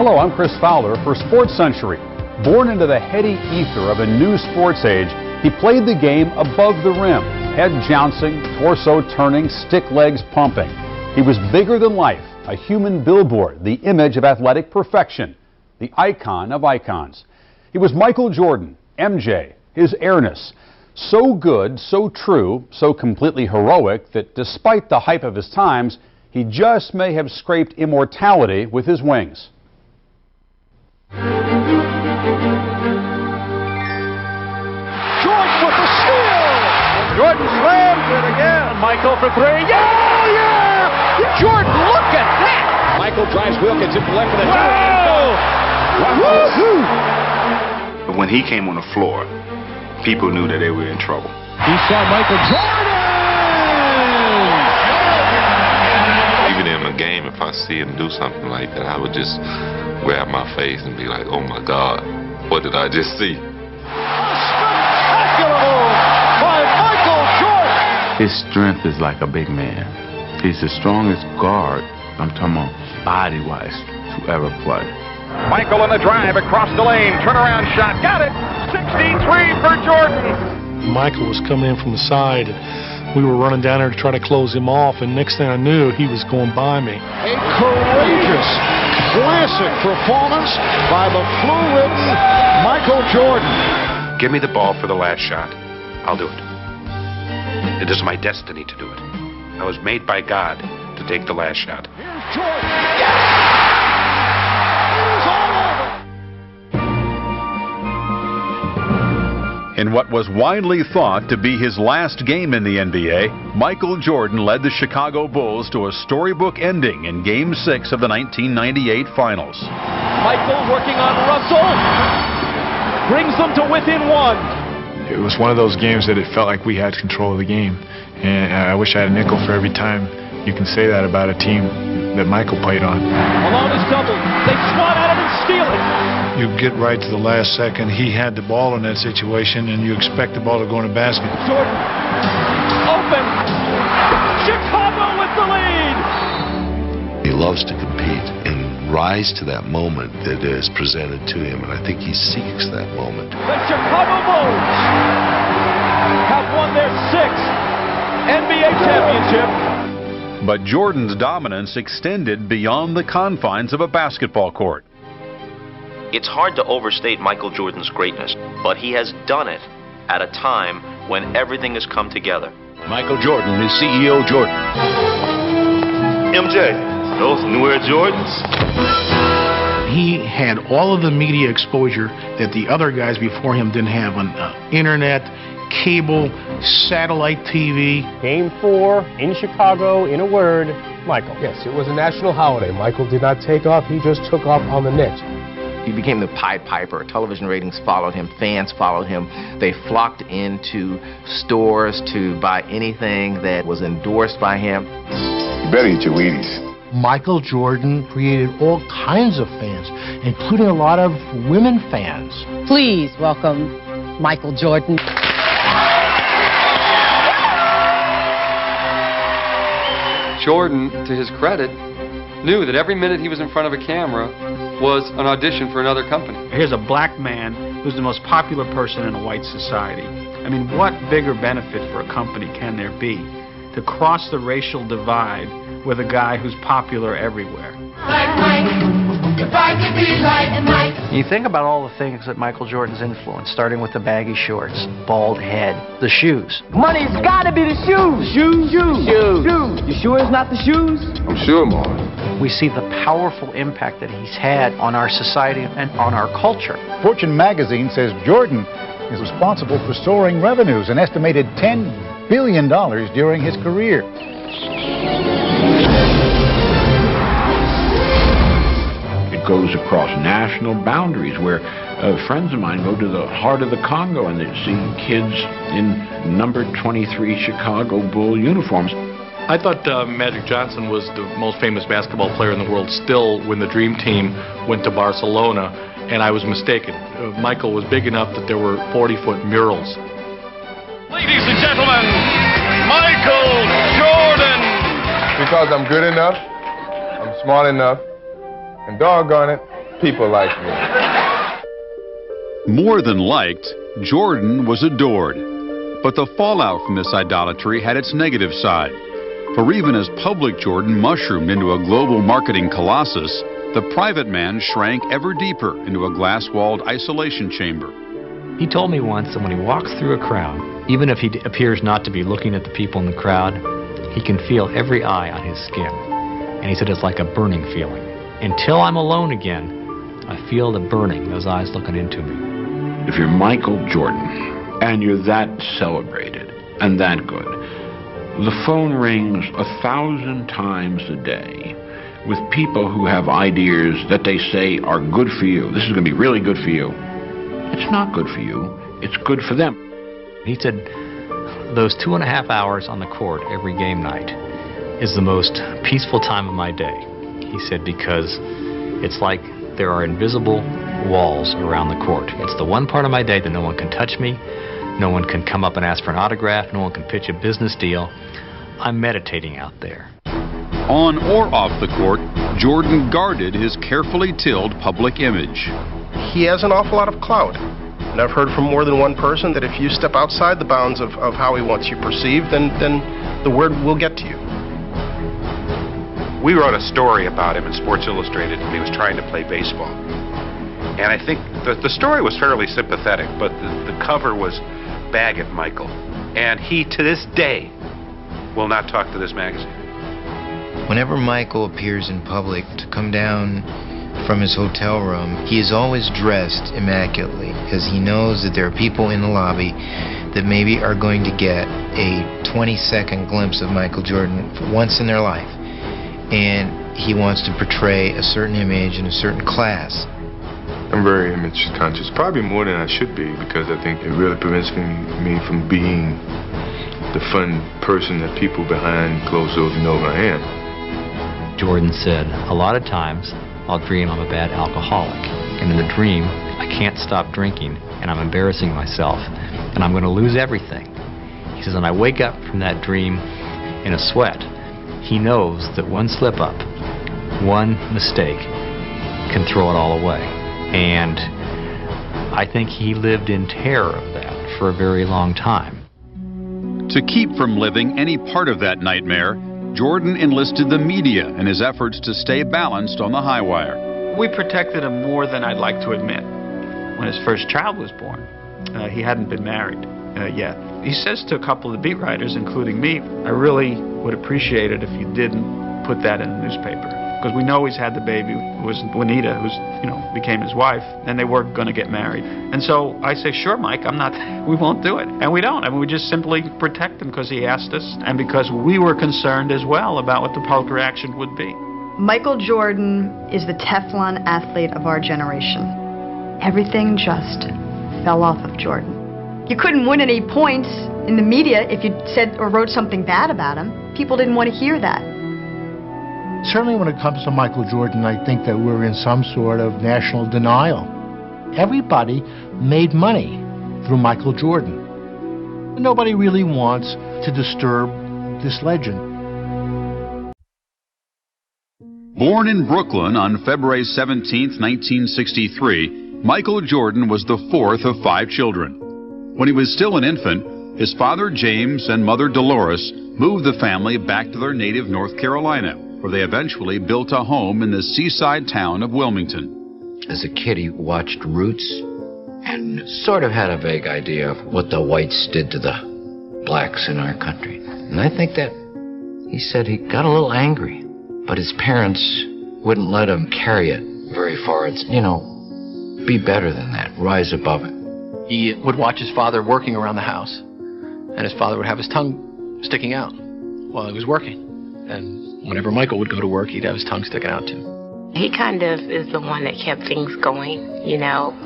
Hello, I'm Chris Fowler for SportsCentury. Born into the heady ether of a new sports age, he played the game above the rim, head jouncing, torso turning, stick legs pumping. He was bigger than life, a human billboard, the image of athletic perfection, the icon of icons. He was Michael Jordan, MJ, his airness. So good, so true, so completely heroic that despite the hype of his times, he just may have scraped immortality with his wings. Jordan with the steal! Jordan slams it again. Michael for three. Yeah! Jordan, look at that! Michael drives Wilkins into left for the But when he came on the floor, people knew that they were in trouble. He saw Michael Jordan! Even in a game, if I see him do something like that, I would just grab my face and be like, oh my God, what did I just see? Spectacular move by Michael Jordan! His strength is like a big man. He's the strongest guard, I'm talking about body-wise, to ever play. Michael on the drive across the lane, turnaround shot, got it! 63 for Jordan! Michael was coming in from the side. We were running down there to try to close him off, and next thing I knew, he was going by me. A courageous, classic performance by the flu-ridden Michael Jordan. Give me the ball for the last shot. I'll do it. It is my destiny to do it. I was made by God to take the last shot. Here's Jordan. Yes! It is all over. In what was widely thought to be his last game in the NBA, Michael Jordan led the Chicago Bulls to a storybook ending in Game 6 of the 1998 Finals. Michael working on Russell. Brings them to within one. It was one of those games that it felt like we had control of the game. And I wish I had a nickel for every time you can say that about a team that Michael played on. Malone is doubled. They swat at it and steal it. You get right to the last second. He had the ball in that situation, and you expect the ball to go in the basket. Jordan, open. Chicago with the lead. He loves to compete and rise to that moment that is presented to him, and I think he seeks that moment. The Chicago Bulls have won their 6th NBA championship. But Jordan's dominance extended beyond the confines of a basketball court. It's hard to overstate Michael Jordan's greatness, but he has done it at a time when everything has come together. Michael Jordan is CEO Jordan. MJ, those New Air Jordans? He had all of the media exposure that the other guys before him didn't have on internet, cable, satellite TV. Game 4 in Chicago, in a word, Michael. Yes, it was a national holiday. Michael did not take off, he just took off on the Knicks. He became the Pied Piper. Television ratings followed him, fans followed him. They flocked into stores to buy anything that was endorsed by him. You better eat your Wheaties. Michael Jordan created all kinds of fans, including a lot of women fans. Please welcome Michael Jordan. Jordan, to his credit, knew that every minute he was in front of a camera was an audition for another company. Here's a black man who's the most popular person in a white society. I mean, what bigger benefit for a company can there be to cross the racial divide with a guy who's popular everywhere? You think about all the things that Michael Jordan's influenced, starting with the baggy shorts, bald head, the shoes. Money's gotta be the shoes. Shoes. You sure it's not the shoes? I'm sure, Mark. We see the powerful impact that he's had on our society and on our culture. Fortune magazine says Jordan is responsible for soaring revenues, an estimated $10 billion during his career. It goes across national boundaries where friends of mine go to the heart of the Congo and they see kids in number 23 Chicago Bull uniforms. I thought Magic Johnson was the most famous basketball player in the world still when the Dream Team went to Barcelona, and I was mistaken. Michael was big enough that there were 40-foot murals. Ladies and gentlemen, Michael Jordan! Because I'm good enough, I'm smart enough, and doggone it, People like me. More than liked, Jordan was adored. But the fallout from this idolatry had its negative side. For even as public Jordan mushroomed into a global marketing colossus, the private man shrank ever deeper into a glass-walled isolation chamber. He told me once that when he walks through a crowd, even if he appears not to be looking at the people in the crowd, he can feel every eye on his skin. And he said it's like a burning feeling. Until I'm alone again, I feel the burning, those eyes looking into me. If you're Michael Jordan and you're that celebrated and that good, the phone rings 1,000 times a day with people who have ideas that they say are good for you. This is going to be really good for you. It's not good for you. It's good for them. He said those 2.5 hours on the court every game night is the most peaceful time of my day. He said because it's like there are invisible walls around the court. It's the one part of my day that no one can touch me, no one can come up and ask for an autograph, no one can pitch a business deal. I'm meditating out there. On or off the court, Jordan guarded his carefully tilled public image. He has an awful lot of clout. And I've heard from more than one person that if you step outside the bounds of how he wants you perceived, then the word will get to you. We wrote a story about him in Sports Illustrated when he was trying to play baseball. And I think the story was fairly sympathetic, but the cover was Bag It, Michael. And he, to this day, will not talk to this magazine. Whenever Michael appears in public to come down from his hotel room, he is always dressed immaculately because he knows that there are people in the lobby that maybe are going to get a 20-second glimpse of Michael Jordan once in their life. And he wants to portray a certain image in a certain class. I'm very image conscious, probably more than I should be, because I think it really prevents me from being the fun person that people behind closed doors know who I am. Jordan said, a lot of times I'll dream I'm a bad alcoholic, and in the dream I can't stop drinking and I'm embarrassing myself and I'm going to lose everything. He says, and I wake up from that dream in a sweat. He knows that one slip up, one mistake can throw it all away. And I think he lived in terror of that for a very long time. To keep from living any part of that nightmare, Jordan enlisted the media in his efforts to stay balanced on the high wire. We protected him more than I'd like to admit. When his first child was born, he hadn't been married yet. He says to a couple of the beat writers, including me, I really would appreciate it if you didn't put that in the newspaper. Because we know he's had the baby, who was Juanita, who's, became his wife, and they were going to get married. And so I say, sure, Mike, we won't do it. And we don't. I mean, we just simply protect him because he asked us and because we were concerned as well about what the public reaction would be. Michael Jordan is the Teflon athlete of our generation. Everything just fell off of Jordan. You couldn't win any points in the media if you said or wrote something bad about him. People didn't want to hear that. Certainly when it comes to Michael Jordan, I think that we're in some sort of national denial. Everybody made money through Michael Jordan. Nobody really wants to disturb this legend. Born in Brooklyn on February 17, 1963, Michael Jordan was the fourth of 5 children. When he was still an infant, his father James and mother Dolores moved the family back to their native North Carolina, where they eventually built a home in the seaside town of Wilmington. As a kid, he watched Roots and sort of had a vague idea of what the whites did to the blacks in our country. And I think that he said he got a little angry, but his parents wouldn't let him carry it very far. It's, be better than that, rise above it. He would watch his father working around the house, and his father would have his tongue sticking out while he was working. And whenever Michael would go to work, he'd have his tongue sticking out too. He kind of is the one that kept things going,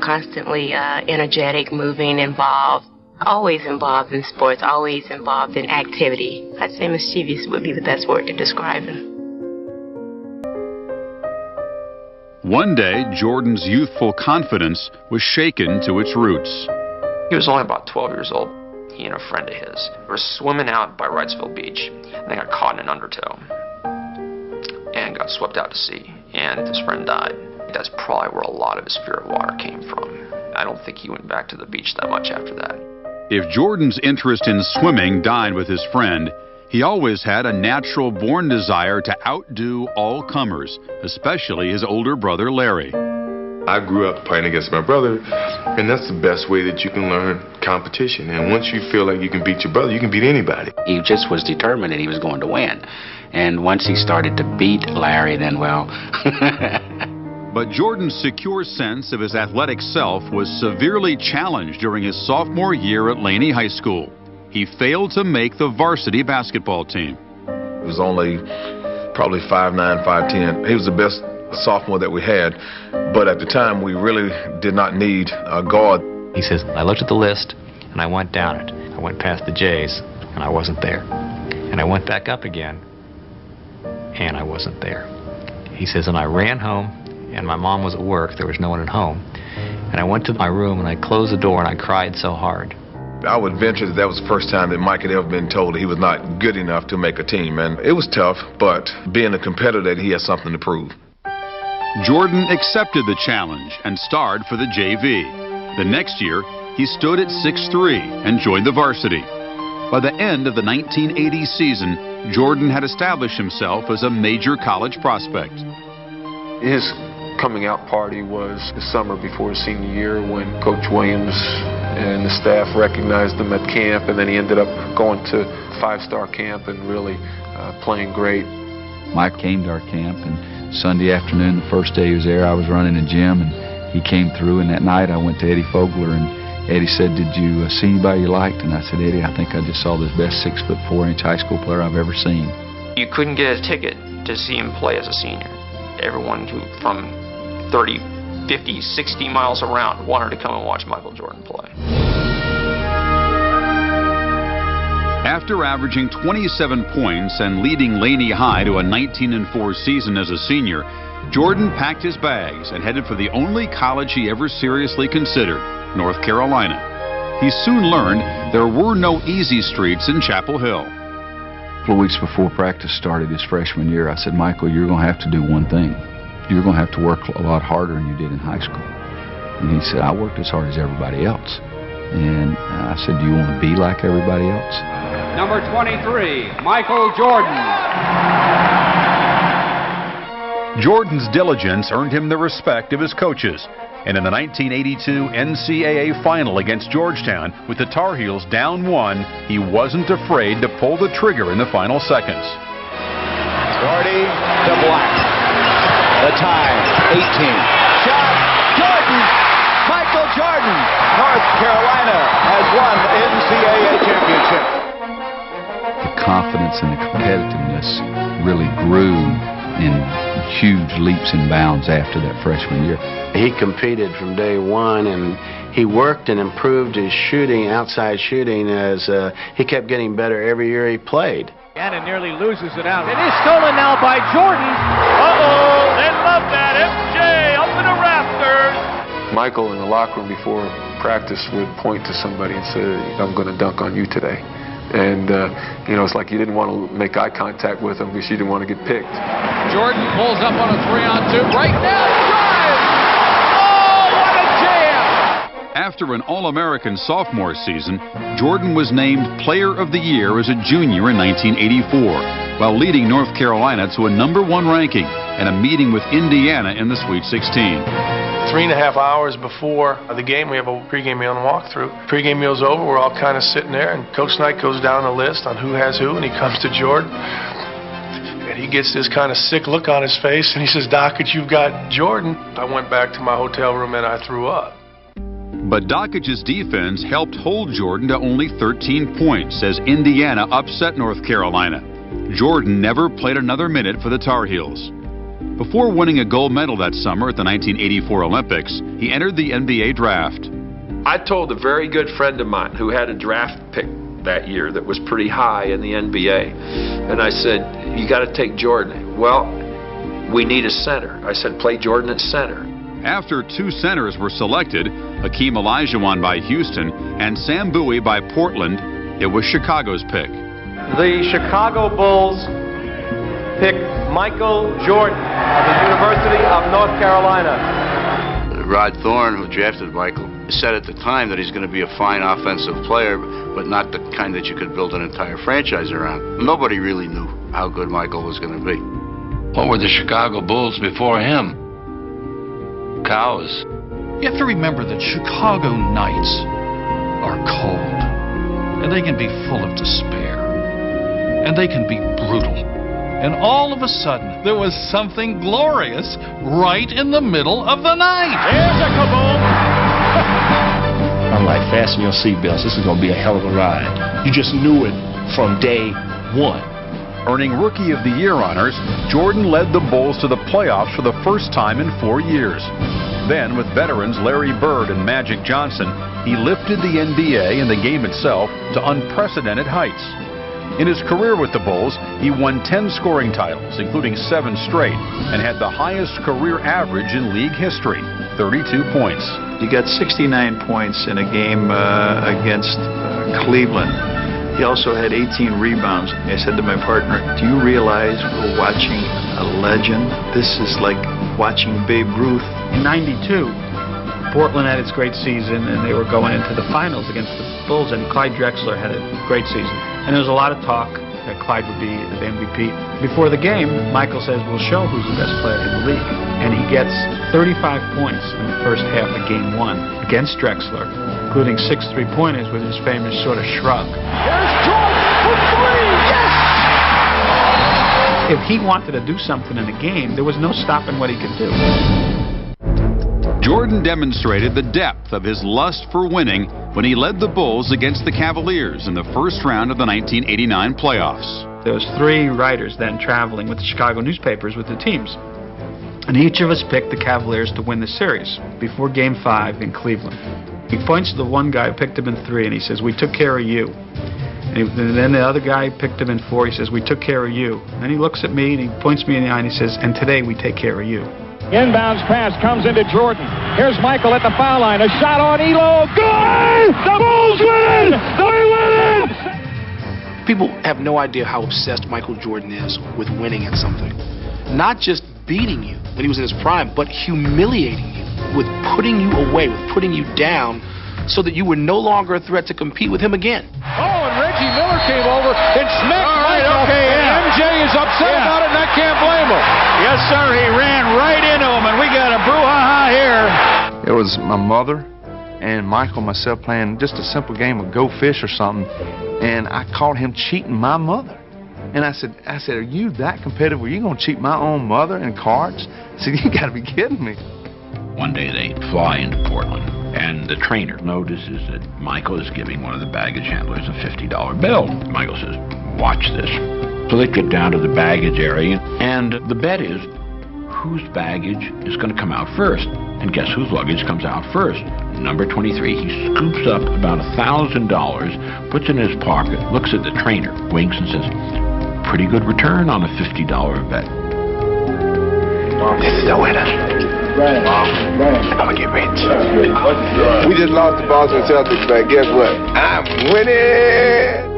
constantly energetic, moving, involved, always involved in sports, always involved in activity. I'd say mischievous would be the best word to describe him. One day, Jordan's youthful confidence was shaken to its roots. He was only about 12 years old. He and a friend of his were swimming out by Wrightsville Beach, and they got caught in an undertow and got swept out to sea, and his friend died. That's probably where a lot of his fear of water came from. I don't think he went back to the beach that much after that. If Jordan's interest in swimming died with his friend, he always had a natural-born desire to outdo all comers, especially his older brother Larry. I grew up playing against my brother, and that's the best way that you can learn competition. And once you feel like you can beat your brother, you can beat anybody. He just was determined that he was going to win. And once he started to beat Larry, then, well... But Jordan's secure sense of his athletic self was severely challenged during his sophomore year at Laney High School. He failed to make the varsity basketball team. It was only probably 5'9", 5'10". He was the best sophomore that we had, but at the time we really did not need a guard. He says, I looked at the list and I went down it. I went past the J's and I wasn't there. And I went back up again and I wasn't there. He says, and I ran home and my mom was at work. There was no one at home. And I went to my room and I closed the door and I cried so hard. I would venture that was the first time that Mike had ever been told that he was not good enough to make a team. And it was tough, but being a competitor, he had something to prove. Jordan accepted the challenge and starred for the JV. The next year, he stood at 6'3" and joined the varsity. By the end of the 1980 season, Jordan had established himself as a major college prospect. His coming out party was the summer before his senior year when Coach Williams and the staff recognized him at camp, and then he ended up going to five-star camp and really playing great. Mike came to our camp, and Sunday afternoon, the first day he was there, I was running a gym, and he came through, and that night I went to Eddie Fogler, and Eddie said, did you see anybody you liked? And I said, Eddie, I think I just saw the best 6'4" high school player I've ever seen. You couldn't get a ticket to see him play as a senior. Everyone from 30, 50, 60 miles around wanted to come and watch Michael Jordan play. After averaging 27 points and leading Laney High to a 19-4 season as a senior, Jordan packed his bags and headed for the only college he ever seriously considered, North Carolina. He soon learned there were no easy streets in Chapel Hill. A couple of weeks before practice started his freshman year, I said, Michael, you're going to have to do one thing. You're going to have to work a lot harder than you did in high school. And he said, I worked as hard as everybody else. And I said, do you want to be like everybody else? Number 23, Michael Jordan. Jordan's diligence earned him the respect of his coaches. And in the 1982 NCAA final against Georgetown, with the Tar Heels down 1, he wasn't afraid to pull the trigger in the final seconds. 40 to black. The time, 18. Shot, Jordan! Michael Jordan! North Carolina has won the NCAA championship. The confidence and the competitiveness really grew in huge leaps and bounds after that freshman year. He competed from day one, and he worked and improved his shooting, outside shooting, as he kept getting better every year he played. Gannon nearly loses it out. It is stolen now by Jordan. Uh-oh, they love that. MJ up in the rafters. Michael in the locker room before practice would point to somebody and say, I'm going to dunk on you today. And, it's like you didn't want to make eye contact with him because you didn't want to get picked. Jordan pulls up on a 3-on-2 right now. Drives! Oh, what a jam! After an All-American sophomore season, Jordan was named Player of the Year as a junior in 1984, while leading North Carolina to a #1 ranking and a meeting with Indiana in the Sweet 16. 3.5 hours before the game, we have a pregame meal and walkthrough. Pregame meal's over, we're all kind of sitting there, and Coach Knight goes down the list on who has who, and he comes to Jordan, and he gets this kind of sick look on his face, and he says, Dockage, you've got Jordan. I went back to my hotel room and I threw up. But Dockage's defense helped hold Jordan to only 13 points as Indiana upset North Carolina. Jordan never played another minute for the Tar Heels. Before winning a gold medal that summer at the 1984 Olympics, he entered the NBA draft. I told a very good friend of mine who had a draft pick that year that was pretty high in the NBA, and I said, you got to take Jordan. Well, we need a center. I said, play Jordan at center. After 2 centers were selected, Akeem Olajuwon by Houston and Sam Bowie by Portland, it was Chicago's pick. The Chicago Bulls pick Michael Jordan of the University of North Carolina. Rod Thorne, who drafted Michael, said at the time that he's going to be a fine offensive player, but not the kind that you could build an entire franchise around. Nobody really knew how good Michael was going to be. What were the Chicago Bulls before him? Cows. You have to remember that Chicago nights are cold, and they can be full of despair, and they can be brutal. And all of a sudden, there was something glorious right in the middle of the night. Here's a kaboom! I'm like, fasten your seatbelts. This is going to be a hell of a ride. You just knew it from day one. Earning Rookie of the Year honors, Jordan led the Bulls to the playoffs for the first time in 4 years. Then, with veterans Larry Bird and Magic Johnson, he lifted the NBA and the game itself to unprecedented heights. In his career with the Bulls, he won 10 scoring titles, including 7 straight, and had the highest career average in league history, 32 points. He got 69 points in a game against Cleveland. He also had 18 rebounds. I said to my partner, do you realize we're watching a legend? This is like watching Babe Ruth. In '92, Portland had its great season, and they were going into the finals against the Bulls, and Clyde Drexler had a great season. And there was a lot of talk that Clyde would be the MVP. Before the game, Michael says, we'll show who's the best player in the league. And he gets 35 points in the first half of Game 1 against Drexler, including 6 3-pointers with his famous sort of shrug. Here's Jordan for 3, yes! If he wanted to do something in the game, there was no stopping what he could do. Jordan demonstrated the depth of his lust for winning when he led the Bulls against the Cavaliers in the first round of the 1989 playoffs. There was 3 writers then traveling with the Chicago newspapers with the teams. And each of us picked the Cavaliers to win the series before Game 5 in Cleveland. He points to the one guy who picked him in 3, and he says, we took care of you. And then the other guy picked him in 4, he says, we took care of you. And then he looks at me and he points me in the eye and he says, and today we take care of you. Inbounds pass comes into Jordan. Here's Michael at the foul line. A shot on Elo. Good! The Bulls win! They win it! People have no idea how obsessed Michael Jordan is with winning at something. Not just beating you when he was in his prime, but humiliating you, with putting you away, with putting you down, so that you were no longer a threat to compete with him again. Oh, and Reggie Miller came over and smacked Michael. Okay, and MJ is upset about it, and I can't blame him. Yes, sir, he ran right into him, and we got a brouhaha here. It was my mother and Michael and myself playing just a simple game of Go Fish or something, and I caught him cheating my mother. And I said, are you that competitive? Were you going to cheat my own mother in cards? I said, you got to be kidding me. One day they fly into Portland, and the trainer notices that Michael is giving one of the baggage handlers a $50 bill. Michael says, watch this. So they get down to the baggage area, and the bet is whose baggage is going to come out first. And guess whose luggage comes out first? Number 23. He scoops up about $1,000, puts it in his pocket, looks at the trainer, winks, and says, pretty good return on a $50 bet. This is the winner. I'm gonna get rich. We just lost the Boston Celtics, but guess what? I'm winning!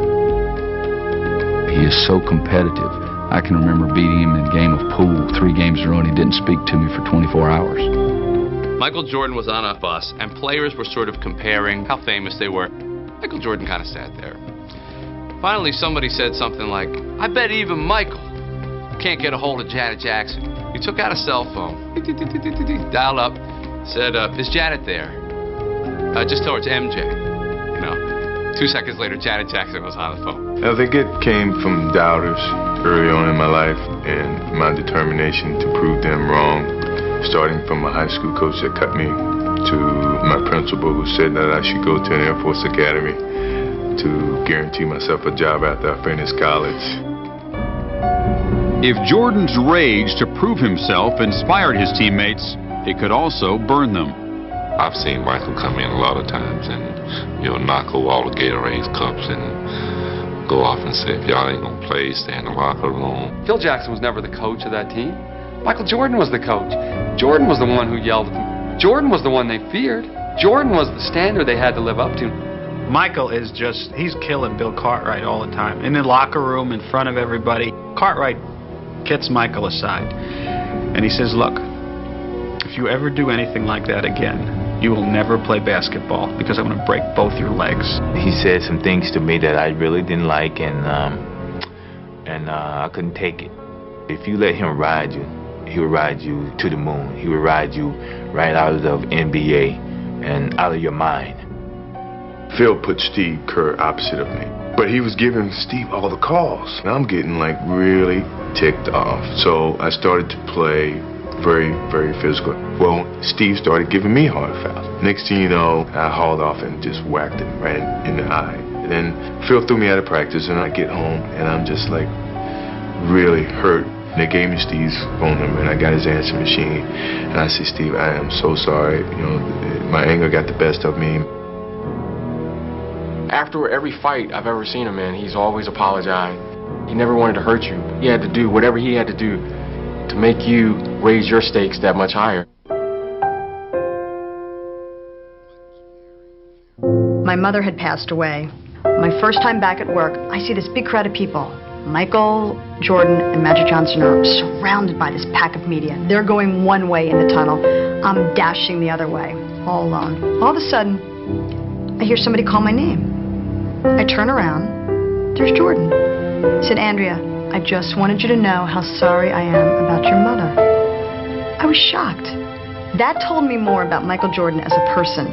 He is so competitive. I can remember beating him in a game of pool 3 games in a row, and he didn't speak to me for 24 hours. Michael Jordan was on a bus, and players were sort of comparing how famous they were. Michael Jordan kind of sat there. Finally, somebody said something like, I bet even Michael can't get a hold of Janet Jackson. He took out a cell phone, dialed up, said, is Janet there? Just towards MJ. You know, 2 seconds later, Janet Jackson was on the phone. I think it came from doubters early on in my life and my determination to prove them wrong, starting from a high school coach that cut me to my principal who said that I should go to an Air Force Academy to guarantee myself a job after I finished college. If Jordan's rage to prove himself inspired his teammates, it could also burn them. I've seen Michael come in a lot of times and, knock over all the Gatorade cups and go off and say, if y'all ain't gonna play, stay in the locker room. Phil Jackson was never the coach of that team. Michael Jordan was the coach. Jordan was the one who yelled at them. Jordan was the one they feared. Jordan was the standard they had to live up to. Michael is he's killing Bill Cartwright all the time. In the locker room, in front of everybody. Cartwright gets Michael aside, and he says, look, if you ever do anything like that again, you will never play basketball because I'm going to break both your legs. He said some things to me that I really didn't like, and I couldn't take it. If you let him ride you, he would ride you to the moon. He would ride you right out of the NBA and out of your mind. Phil put Steve Kerr opposite of me, but he was giving Steve all the calls. And I'm getting like really ticked off. So I started to play very, very physical. Well, Steve started giving me hard fouls. Next thing you know, I hauled off and just whacked him right in the eye. And then Phil threw me out of practice, and I get home and I'm just like really hurt. They gave me Steve's phone number, and I got his answer machine. And I said, Steve, I am so sorry. You know, my anger got the best of me. After every fight I've ever seen him in, he's always apologized. He never wanted to hurt you. He had to do whatever he had to do to make you raise your stakes that much higher. My mother had passed away. My first time back at work, I see this big crowd of people. Michael Jordan and Magic Johnson are surrounded by this pack of media. They're going one way in the tunnel. I'm dashing the other way, all alone. All of a sudden, I hear somebody call my name. I turn around. There's Jordan. He said, Andrea, I just wanted you to know how sorry I am about your mother. I was shocked. That told me more about Michael Jordan as a person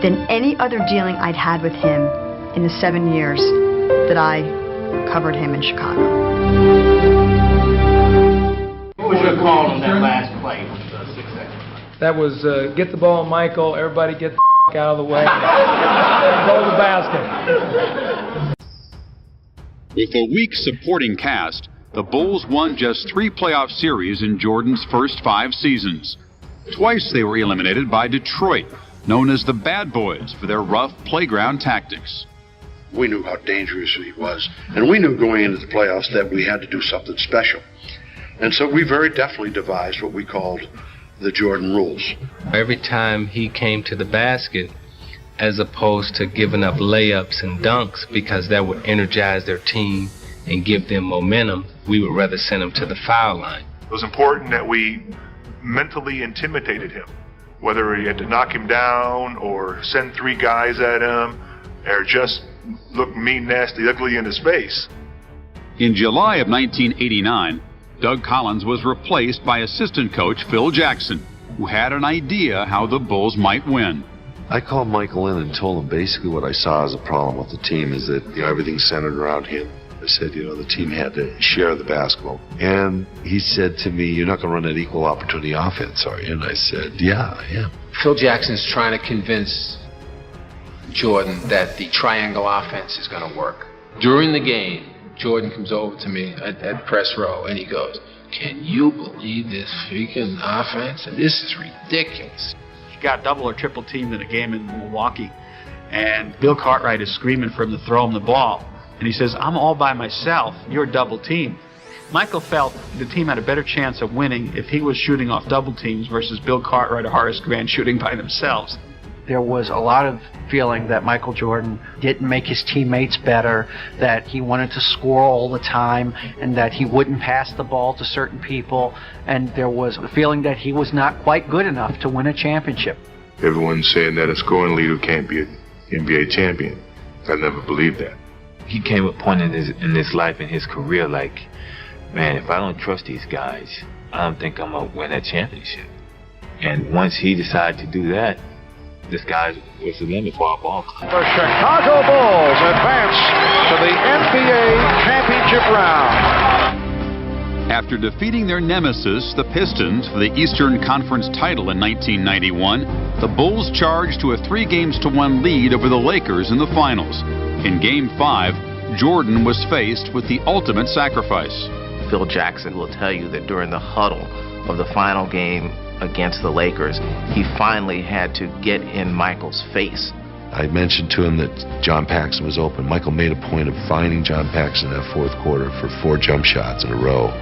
than any other dealing I'd had with him in the 7 years that I covered him in Chicago. What was your call on that last play? That was get the ball, Michael. Everybody get the out of the way. Go to the basket. With a weak supporting cast, the Bulls won just 3 playoff series in Jordan's first 5 seasons. Twice they were eliminated by Detroit, known as the Bad Boys for their rough playground tactics. We knew how dangerous he was, and we knew going into the playoffs that we had to do something special. And so we very definitely devised what we called the Jordan rules. Every time he came to the basket, as opposed to giving up layups and dunks because that would energize their team and give them momentum, we would rather send him to the foul line. It was important that we mentally intimidated him, whether he had to knock him down or send 3 guys at him or just look mean, nasty, ugly in his face. In July of 1989, Doug Collins was replaced by assistant coach Phil Jackson, who had an idea how the Bulls might win. I called Michael in and told him basically what I saw as a problem with the team is that everything centered around him. I said, the team had to share the basketball. And he said to me, you're not going to run an equal opportunity offense, are you? And I said, yeah, I am. Phil Jackson's trying to convince Jordan that the triangle offense is going to work. During the game, Jordan comes over to me at press row and he goes, can you believe this freaking offense? This is ridiculous. He got double or triple teamed in a game in Milwaukee, and Bill Cartwright is screaming for him to throw him the ball. And he says, I'm all by myself, you're double teamed. Michael felt the team had a better chance of winning if he was shooting off double teams versus Bill Cartwright or Horace Grant shooting by themselves. There was a lot of feeling that Michael Jordan didn't make his teammates better, that he wanted to score all the time, and that he wouldn't pass the ball to certain people, and there was a feeling that he was not quite good enough to win a championship. Everyone's saying that a scoring leader can't be an NBA champion. I never believed that. He came to a point in his life, in his career, like, man, if I don't trust these guys, I don't think I'm going to win that championship. And once he decided to do that, the sky was the limit for our ball club. The Chicago Bulls advance to the NBA championship round. After defeating their nemesis, the Pistons, for the Eastern Conference title in 1991, the Bulls charged to a 3-1 lead over the Lakers in the finals. In Game 5, Jordan was faced with the ultimate sacrifice. Phil Jackson will tell you that during the huddle of the final game against the Lakers, he finally had to get in Michael's face. I mentioned to him that John Paxson was open. Michael made a point of finding John Paxson in that 4th quarter for 4 jump shots in a row.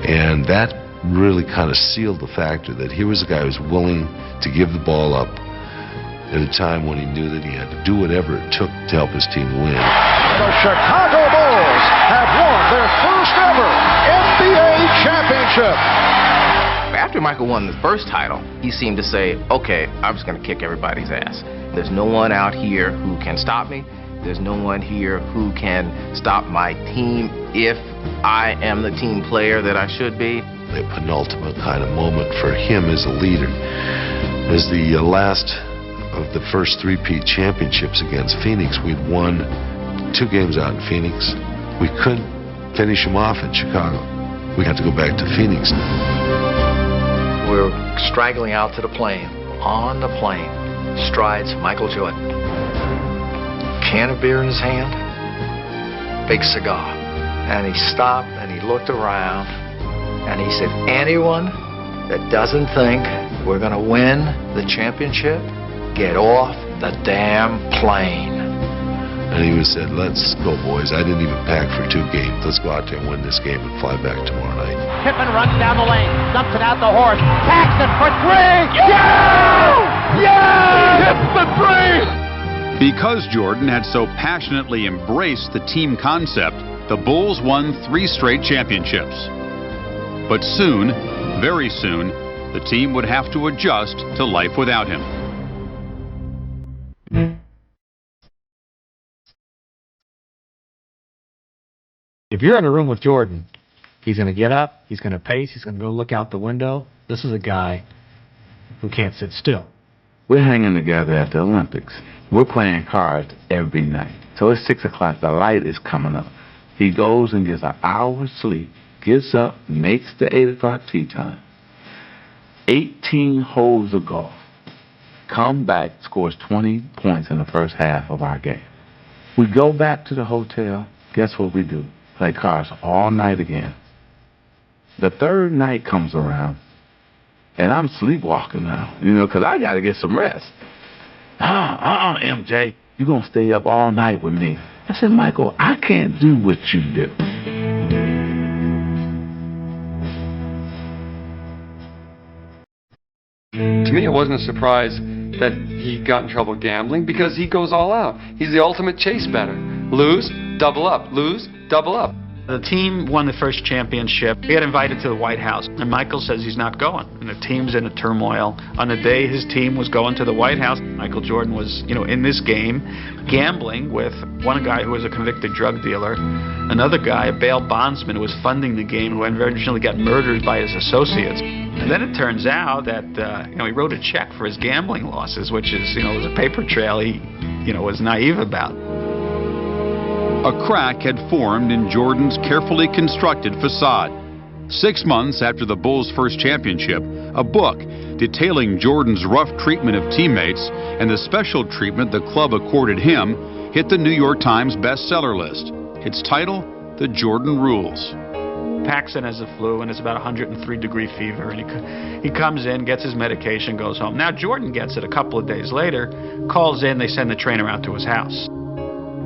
And that really kind of sealed the factor that here was a guy who was willing to give the ball up at a time when he knew that he had to do whatever it took to help his team win. The Chicago Bulls have won their first ever NBA championship. After Michael won the first title, he seemed to say, okay, I'm just going to kick everybody's ass. There's no one out here who can stop me. There's no one here who can stop my team if I am the team player that I should be. A penultimate kind of moment for him as a leader. As the last of the first three-peat championships against Phoenix, we'd won 2 games out in Phoenix. We couldn't finish them off in Chicago. We had to go back to Phoenix. We're straggling out to the plane. On the plane strides Michael Jordan. Can of beer in his hand, big cigar. And he stopped and he looked around and he said, anyone that doesn't think we're going to win the championship, get off the damn plane. And he said, let's go, boys. I didn't even pack for 2 games. Let's go out there and win this game and fly back tomorrow night. Pippen runs down the lane, dumps it out the horse, Paxson for 3. Yeah! Yeah! Hits the 3! Because Jordan had so passionately embraced the team concept, the Bulls won 3 straight championships. But soon, very soon, the team would have to adjust to life without him. If you're in a room with Jordan, he's going to get up, he's going to pace, he's going to go look out the window. This is a guy who can't sit still. We're hanging together at the Olympics. We're playing cards every night. So it's 6 o'clock, the light is coming up. He goes and gets an hour's sleep, gets up, makes the 8 o'clock tea time. 18 holes of golf. Come back, scores 20 points in the first half of our game. We go back to the hotel. Guess what we do? Play cards all night again. The 3rd night comes around, and I'm sleepwalking now, because I got to get some rest. MJ, you're going to stay up all night with me. I said, Michael, I can't do what you do. To me, it wasn't a surprise that he got in trouble gambling because he goes all out. He's the ultimate chase better. Lose, double up. Lose, double up. The team won the first championship. He got invited to the White House, and Michael says he's not going. And the team's in a turmoil. On the day his team was going to the White House, Michael Jordan was, in this game, gambling with one guy who was a convicted drug dealer, another guy, a bail bondsman who was funding the game, who eventually got murdered by his associates. And then it turns out that, he wrote a check for his gambling losses, which is, was a paper trail he, was naive about. A crack had formed in Jordan's carefully constructed facade. 6 months after the Bulls' first championship, a book detailing Jordan's rough treatment of teammates and the special treatment the club accorded him hit the New York Times bestseller list. Its title, The Jordan Rules. Paxson has the flu and it's about 103-degree fever, and he comes in, gets his medication, goes home. Now Jordan gets it a couple of days later, calls in, they send the trainer out to his house.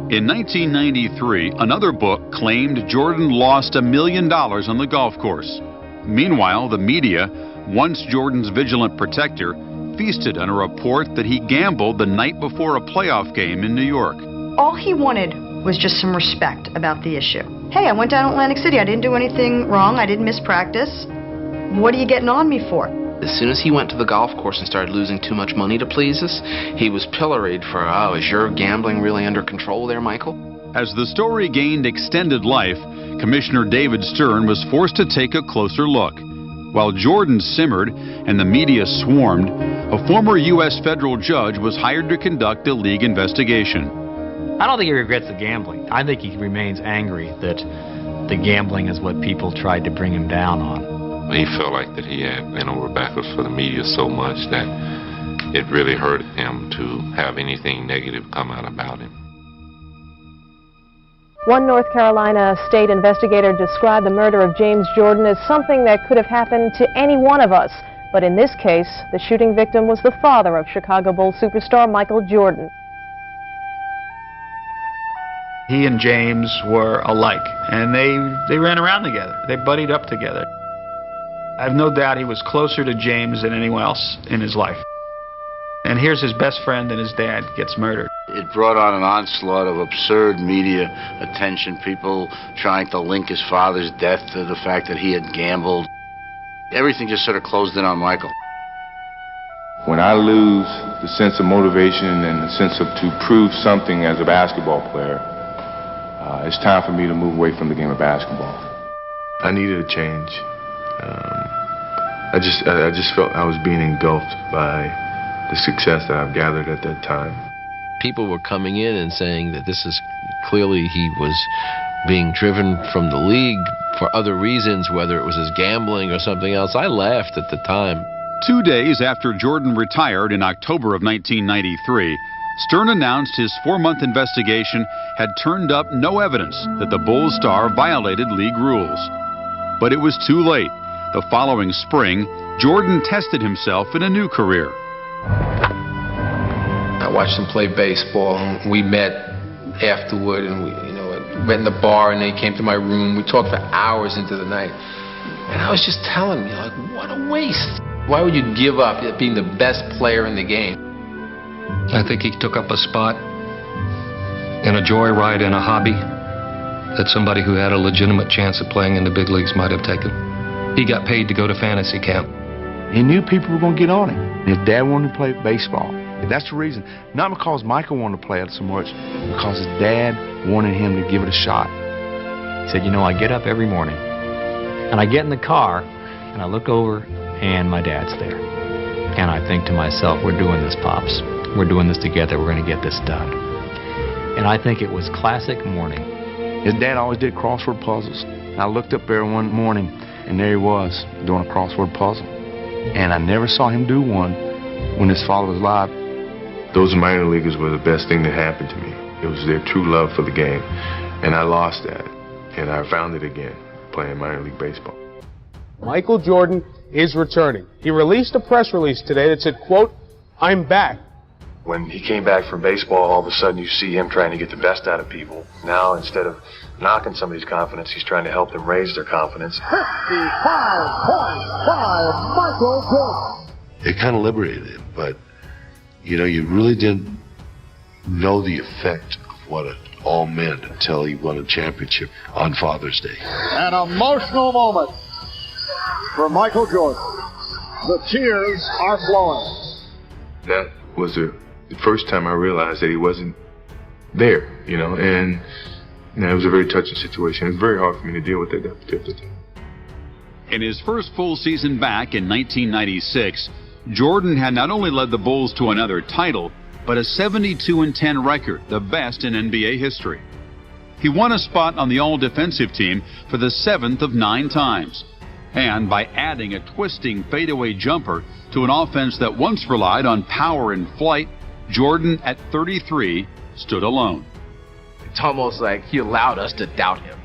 In 1993, another book claimed Jordan lost $1 million on the golf course. Meanwhile, the media, once Jordan's vigilant protector, feasted on a report that he gambled the night before a playoff game in New York. All he wanted was just some respect about the issue. Hey, I went down to Atlantic City. I didn't do anything wrong. I didn't miss practice. What are you getting on me for? As soon as he went to the golf course and started losing too much money to please us, he was pilloried for, is your gambling really under control there, Michael? As the story gained extended life, Commissioner David Stern was forced to take a closer look. While Jordan simmered and the media swarmed, a former U.S. federal judge was hired to conduct a league investigation. I don't think he regrets the gambling. I think he remains angry that the gambling is what people tried to bring him down on. He felt like that he had been over backwards for the media so much that it really hurt him to have anything negative come out about him. One North Carolina state investigator described the murder of James Jordan as something that could have happened to any one of us. But in this case, the shooting victim was the father of Chicago Bulls superstar Michael Jordan. He and James were alike, and they ran around together. They buddied up together. I have no doubt he was closer to James than anyone else in his life. And here's his best friend and his dad gets murdered. It brought on an onslaught of absurd media attention, people trying to link his father's death to the fact that he had gambled. Everything just sort of closed in on Michael. When I lose the sense of motivation and the sense of to prove something as a basketball player, it's time for me to move away from the game of basketball. I needed a change. I just felt I was being engulfed by the success that I've gathered at that time. People were coming in and saying that this is clearly he was being driven from the league for other reasons, whether it was his gambling or something else. I laughed at the time. 2 days after Jordan retired in October of 1993, Stern announced his 4-month investigation had turned up no evidence that the Bulls star violated league rules. But it was too late. The following spring, Jordan tested himself in a new career. I watched him play baseball, and we met afterward, and we met in the bar, and they came to my room. We talked for hours into the night. And I was just telling me, like, what a waste. Why would you give up being the best player in the game? I think he took up a spot in a joyride in a hobby that somebody who had a legitimate chance of playing in the big leagues might have taken. He got paid to go to fantasy camp. He knew people were going to get on him. His dad wanted to play baseball. That's the reason. Not because Michael wanted to play it so much, because his dad wanted him to give it a shot. He said, I get up every morning, and I get in the car, and I look over, and my dad's there. And I think to myself, we're doing this, Pops. We're doing this together. We're going to get this done. And I think it was classic morning. His dad always did crossword puzzles. I looked up there one morning, and there he was, doing a crossword puzzle. And I never saw him do one when his father was alive. Those minor leaguers were the best thing that happened to me. It was their true love for the game. And I lost that. And I found it again, playing minor league baseball. Michael Jordan is returning. He released a press release today that said, quote, "I'm back." When he came back from baseball, all of a sudden you see him trying to get the best out of people. Now, instead of knocking somebody's confidence, he's trying to help them raise their confidence. 55.5 Michael Jordan. It kind of liberated him, but you really didn't know the effect of what it all meant until he won a championship on Father's Day. An emotional moment for Michael Jordan. The tears are flowing. That was the first time I realized that he wasn't there, and it was a very touching situation. It was very hard for me to deal with at that particular time. In his first full season back in 1996, Jordan had not only led the Bulls to another title, but a 72-10 record, the best in NBA history. He won a spot on the All-Defensive team for the 7th of 9 times. And by adding a twisting fadeaway jumper to an offense that once relied on power and flight, Jordan at 33 stood alone. It's almost like he allowed us to doubt him.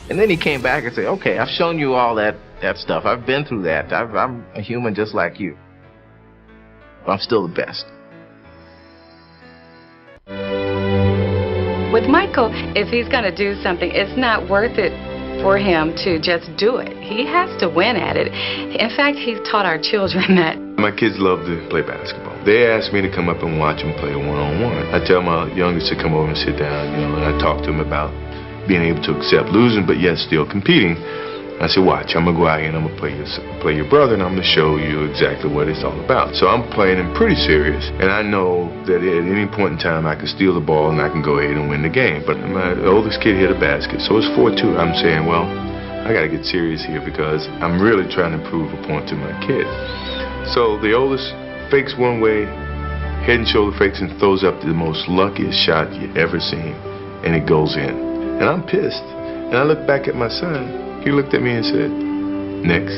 And then he came back and said, okay, I've shown you all that stuff. I've been through that. I'm a human just like you. But I'm still the best. With Michael, if he's going to do something, it's not worth it for him to just do it. He has to win at it. In fact, he's taught our children that. My kids love to play basketball. They ask me to come up and watch them play one-on-one. I tell my youngest to come over and sit down, and I talk to him about being able to accept losing, but yet still competing. I said, watch, I'm going to go out here and I'm going to play your brother, and I'm going to show you exactly what it's all about. So I'm playing him pretty serious, and I know that at any point in time I can steal the ball and I can go ahead and win the game. But my oldest kid hit a basket, so it's 4-2. I'm saying, well, I got to get serious here because I'm really trying to prove a point to my kid. So the oldest fakes one way, head and shoulder fakes, and throws up the most luckiest shot you've ever seen, and it goes in. And I'm pissed. And I look back at my son. He looked at me and said, next.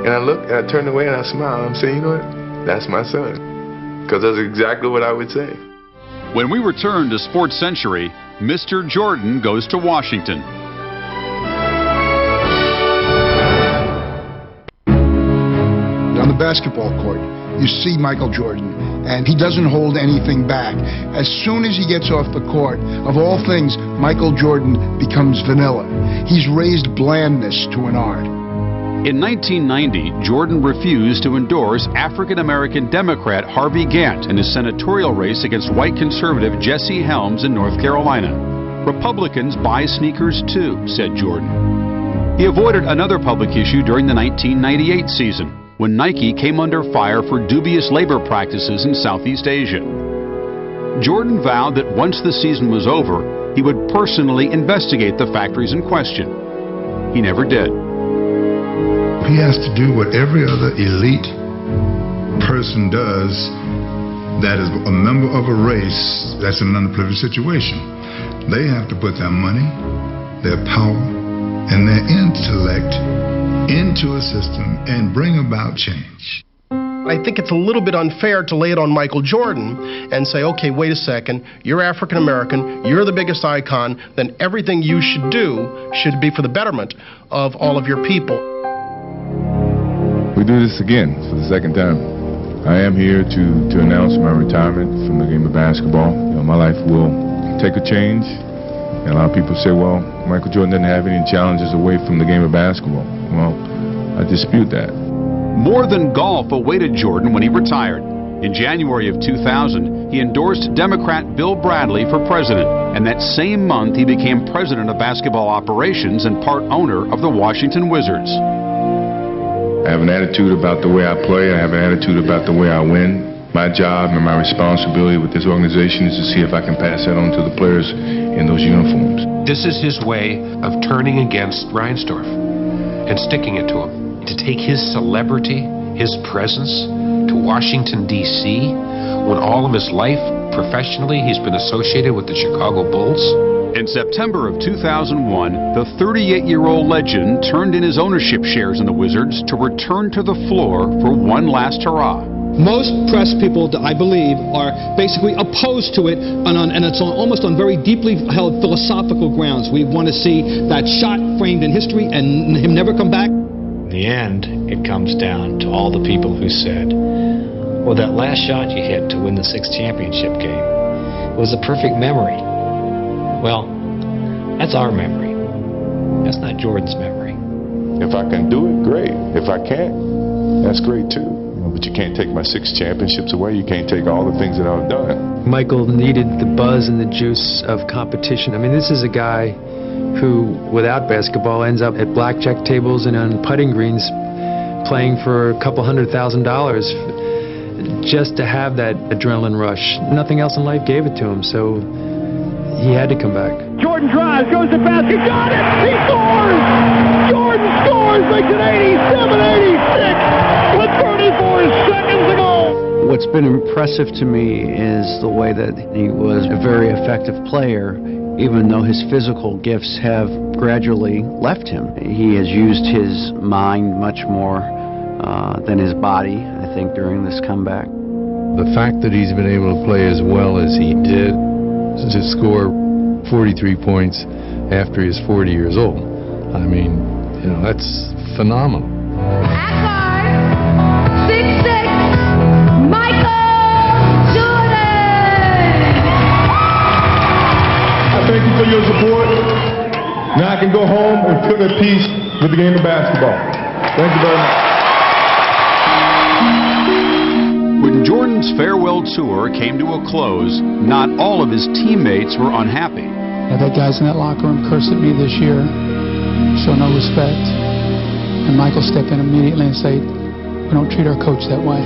And I turned away and I smiled. I'm saying, you know what? That's my son. Because that's exactly what I would say. When we return to Sports Century, Mr. Jordan goes to Washington. On the basketball court, you see Michael Jordan, and he doesn't hold anything back. As soon as he gets off the court, of all things, Michael Jordan becomes vanilla. He's raised blandness to an art. In 1990, Jordan refused to endorse African-American Democrat Harvey Gantt in his senatorial race against white conservative Jesse Helms in North Carolina. Republicans buy sneakers too, said Jordan. He avoided another public issue during the 1998 season, when Nike came under fire for dubious labor practices in Southeast Asia. Jordan vowed that once the season was over, he would personally investigate the factories in question. He never did. He has to do what every other elite person does that is a member of a race that's in an underprivileged situation. They have to put their money, their power, and their intellect into a system and bring about change. I think it's a little bit unfair to lay it on Michael Jordan and say, okay, wait a second, you're African American, you're the biggest icon, then everything you should do should be for the betterment of all of your people. We do this again for the second time. I am here to announce my retirement from the game of basketball. You know, my life will take a change. And a lot of people say, well, Michael Jordan didn't have any challenges away from the game of basketball. Well, I dispute that. More than golf awaited Jordan when he retired. In January of 2000, he endorsed Democrat Bill Bradley for president, and that same month he became president of basketball operations and part owner of the Washington Wizards. I have an attitude about the way I play. I have an attitude about the way I win. My job and my responsibility with this organization is to see if I can pass that on to the players in those uniforms. This is his way of turning against Reinsdorf and sticking it to him. To take his celebrity, his presence to Washington, D.C., when all of his life, professionally, he's been associated with the Chicago Bulls. In September of 2001, the 38-year-old legend turned in his ownership shares in the Wizards to return to the floor for one last hurrah. Most press people, I believe, are basically opposed to it, and it's almost on very deeply held philosophical grounds. We want to see that shot framed in history and him never come back. In the end, it comes down to all the people who said, well, that last shot you hit to win the 6th championship game was a perfect memory. Well, that's our memory. That's not Jordan's memory. If I can do it, great. If I can't, that's great too. But you can't take my 6 championships away. You can't take all the things that I've done. Michael needed the buzz and the juice of competition. I mean, this is a guy who, without basketball, ends up at blackjack tables and on putting greens playing for a couple $100,000 just to have that adrenaline rush. Nothing else in life gave it to him, so he had to come back. Jordan drives, goes to basket, got it! He scores! Jordan scores, makes it 87-86 with 34 seconds to go! What's been impressive to me is the way that he was a very effective player, even though his physical gifts have gradually left him. He has used his mind much more than his body, I think, during this comeback. The fact that he's been able to play as well as he did, to score 43 points after he's 40 years old, I mean, you know, that's phenomenal. Thank you for your support. Now I can go home and feel at peace with the game of basketball. Thank you very much. When Jordan's farewell tour came to a close, not all of his teammates were unhappy. I've had guys in that locker room curse at me this year, show no respect. And Michael stepped in immediately and said, we don't treat our coach that way.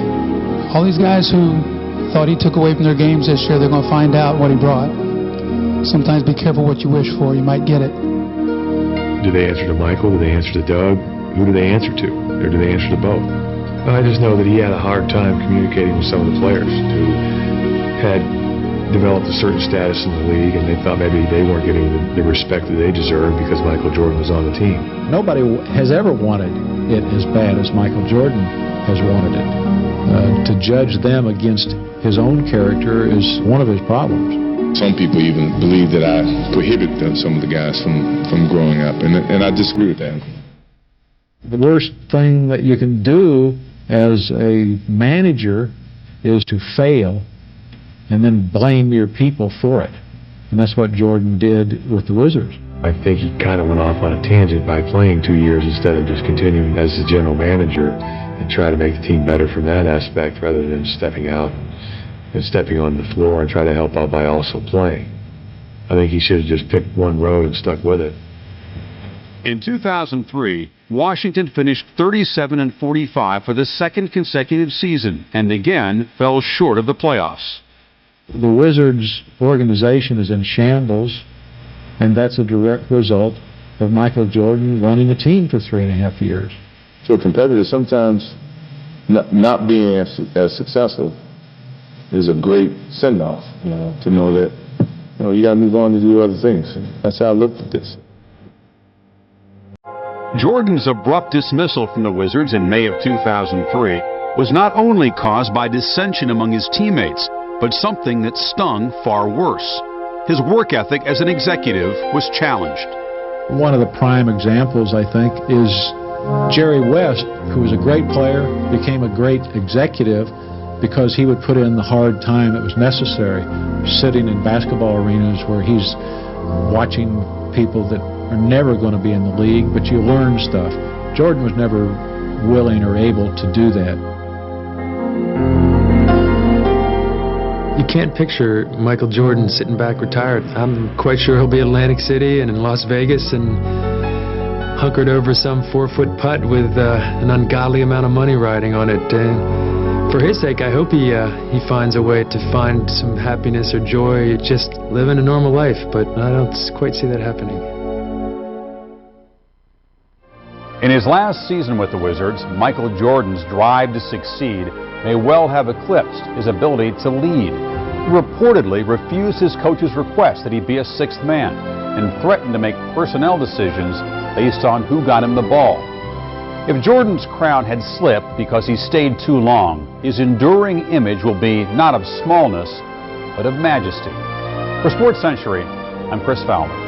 All these guys who thought he took away from their games this year, they're going to find out what he brought. Sometimes be careful what you wish for, you might get it. Do they answer to Michael? Do they answer to Doug? Who do they answer to? Or do they answer to both? I just know that he had a hard time communicating with some of the players who had developed a certain status in the league, and they thought maybe they weren't getting the respect that they deserved because Michael Jordan was on the team. Nobody has ever wanted it as bad as Michael Jordan has wanted it. To judge them against his own character is one of his problems. Some people even believe that I prohibited some of the guys from growing up, and I disagree with that. The worst thing that you can do as a manager is to fail and then blame your people for it. And that's what Jordan did with the Wizards. I think he kind of went off on a tangent by playing 2 years instead of just continuing as the general manager and try to make the team better from that aspect rather than stepping out and stepping on the floor and try to help out by also playing. I think he should have just picked one road and stuck with it. In 2003, Washington finished 37-45 for the second consecutive season and again fell short of the playoffs. The Wizards organization is in shambles, and that's a direct result of Michael Jordan running a team for 3.5 years. For competitors, sometimes not being as successful is a great send-off, to know that you got to move on to do other things. That's how I looked at this. Jordan's abrupt dismissal from the Wizards in May of 2003 was not only caused by dissension among his teammates, but something that stung far worse. His work ethic as an executive was challenged. One of the prime examples, I think, is Jerry West, who was a great player, became a great executive because he would put in the hard time that was necessary, sitting in basketball arenas where he's watching people that are never going to be in the league, but you learn stuff. Jordan was never willing or able to do that. You can't picture Michael Jordan sitting back retired. I'm quite sure he'll be in Atlantic City and in Las Vegas and hunkered over some 4-foot putt with an ungodly amount of money riding on it. For his sake, I hope he finds a way to find some happiness or joy just living a normal life, but I don't quite see that happening. In his last season with the Wizards, Michael Jordan's drive to succeed may well have eclipsed his ability to lead. He reportedly refused his coach's request that he be a sixth man and threatened to make personnel decisions based on who got him the ball. If Jordan's crown had slipped because he stayed too long, his enduring image will be not of smallness, but of majesty. For Sports Century, I'm Chris Fowler.